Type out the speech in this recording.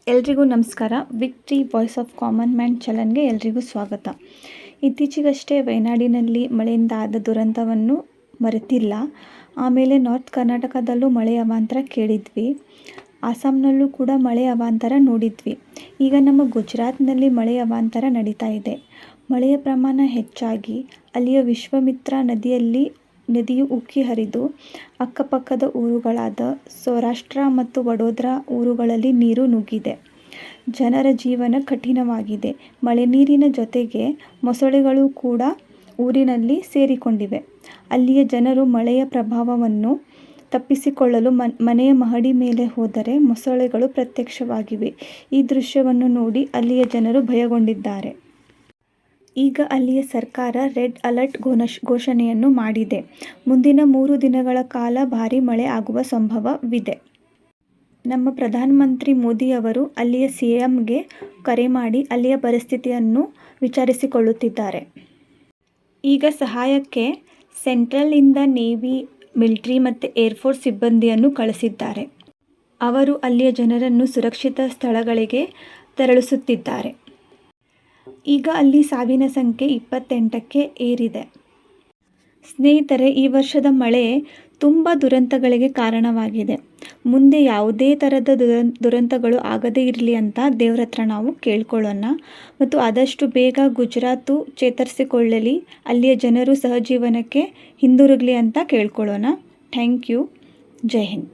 ಎಲ್ರಿಗೂ ನಮಸ್ಕಾರ. Victory voice of common man ಚಾನಲ್ಗೆ ಎಲ್ರಿಗೂ ಸ್ವಾಗತ. ಇತ್ತೀಚೆಗಷ್ಟೇ ವಯನಾಡಿನಲ್ಲಿ ಮಳೆಯಿಂದ ಆದ ದುರಂತವನ್ನು ಮರೆತಿಲ್ಲ. ಆಮೇಲೆ ನಾರ್ತ್ ಕರ್ನಾಟಕದಲ್ಲೂ ಮಳೆ ಅವಾಂತರ ಕೇಳಿದ್ವಿ. ಆಸಾಂನಲ್ಲೂ ಕೂಡ ಮಳೆ ಅವಾಂತರ ನೋಡಿದ್ವಿ. ಈಗ ನಮ್ಮ ಗುಜರಾತ್ನಲ್ಲಿ ಮಳೆ ಅವಾಂತರ ನಡೀತಾ ಇದೆ. ಮಳೆಯ ಪ್ರಮಾಣ ಹೆಚ್ಚಾಗಿ ಅಲ್ಲಿಯ ವಿಶ್ವಾಮಿತ್ರ ನದಿಯು ಉಕ್ಕಿ ಹರಿದು ಅಕ್ಕಪಕ್ಕದ ಊರುಗಳಾದ ಸೌರಾಷ್ಟ್ರ ಮತ್ತು ವಡೋದರಾ ಊರುಗಳಲ್ಲಿ ನೀರು ನುಗ್ಗಿದೆ. ಜನರ ಜೀವನ ಕಠಿಣವಾಗಿದೆ. ಮಳೆ ನೀರಿನ ಜೊತೆಗೆ ಮೊಸಳೆಗಳು ಕೂಡ ಊರಿನಲ್ಲಿ ಸೇರಿಕೊಂಡಿವೆ. ಅಲ್ಲಿಯ ಜನರು ಮಳೆಯ ಪ್ರಭಾವವನ್ನು ತಪ್ಪಿಸಿಕೊಳ್ಳಲು ಮನೆಯ ಮಹಡಿ ಮೇಲೆ ಹೋದರೆ ಮೊಸಳೆಗಳು ಪ್ರತ್ಯಕ್ಷವಾಗಿವೆ. ಈ ದೃಶ್ಯವನ್ನು ನೋಡಿ ಅಲ್ಲಿಯ ಜನರು ಭಯಗೊಂಡಿದ್ದಾರೆ. ಈಗ ಅಲ್ಲಿಯ ಸರ್ಕಾರ ರೆಡ್ ಅಲರ್ಟ್ ಘೋಷಣೆಯನ್ನು ಮಾಡಿದೆ. ಮುಂದಿನ 3 ದಿನಗಳ ಕಾಲ ಭಾರೀ ಮಳೆ ಆಗುವ ಸಂಭವವಿದೆ. ನಮ್ಮ ಪ್ರಧಾನಮಂತ್ರಿ ಮೋದಿ ಅವರು ಅಲ್ಲಿಯ ಸಿಎಂಗೆ ಕರೆ ಮಾಡಿ ಅಲ್ಲಿಯ ಪರಿಸ್ಥಿತಿಯನ್ನು ವಿಚಾರಿಸಿಕೊಳ್ಳುತ್ತಿದ್ದಾರೆ. ಈಗ ಸಹಾಯಕ್ಕೆ ಸೆಂಟ್ರಲ್ನಿಂದ ನೇವಿ, ಮಿಲಿಟರಿ ಮತ್ತು ಏರ್ಫೋರ್ಸ್ ಸಿಬ್ಬಂದಿಯನ್ನು ಕಳಿಸಿದ್ದಾರೆ. ಅವರು ಅಲ್ಲಿಯ ಜನರನ್ನು ಸುರಕ್ಷಿತ ಸ್ಥಳಗಳಿಗೆ ತೆರಳಿಸುತ್ತಿದ್ದಾರೆ. ಈಗ ಅಲ್ಲಿ ಸಾವಿನ ಸಂಖ್ಯೆ 28ಕ್ಕೆ ಏರಿದೆ. ಸ್ನೇಹಿತರೆ, ಈ ವರ್ಷದ ಮಳೆ ತುಂಬ ದುರಂತಗಳಿಗೆ ಕಾರಣವಾಗಿದೆ. ಮುಂದೆ ಯಾವುದೇ ಥರದ ದುರಂತಗಳು ಆಗದೇ ಇರಲಿ ಅಂತ ದೇವ್ರ ಹತ್ರ ನಾವು ಕೇಳ್ಕೊಳ್ಳೋಣ. ಮತ್ತು ಆದಷ್ಟು ಬೇಗ ಗುಜರಾತು ಚೇತರಿಸಿಕೊಳ್ಳಲಿ, ಅಲ್ಲಿಯ ಜನರು ಸಹಜೀವನಕ್ಕೆ ಹಿಂದಿರುಗಲಿ ಅಂತ ಕೇಳ್ಕೊಳ್ಳೋಣ. Thank you. ಜೈ ಹಿಂದ್.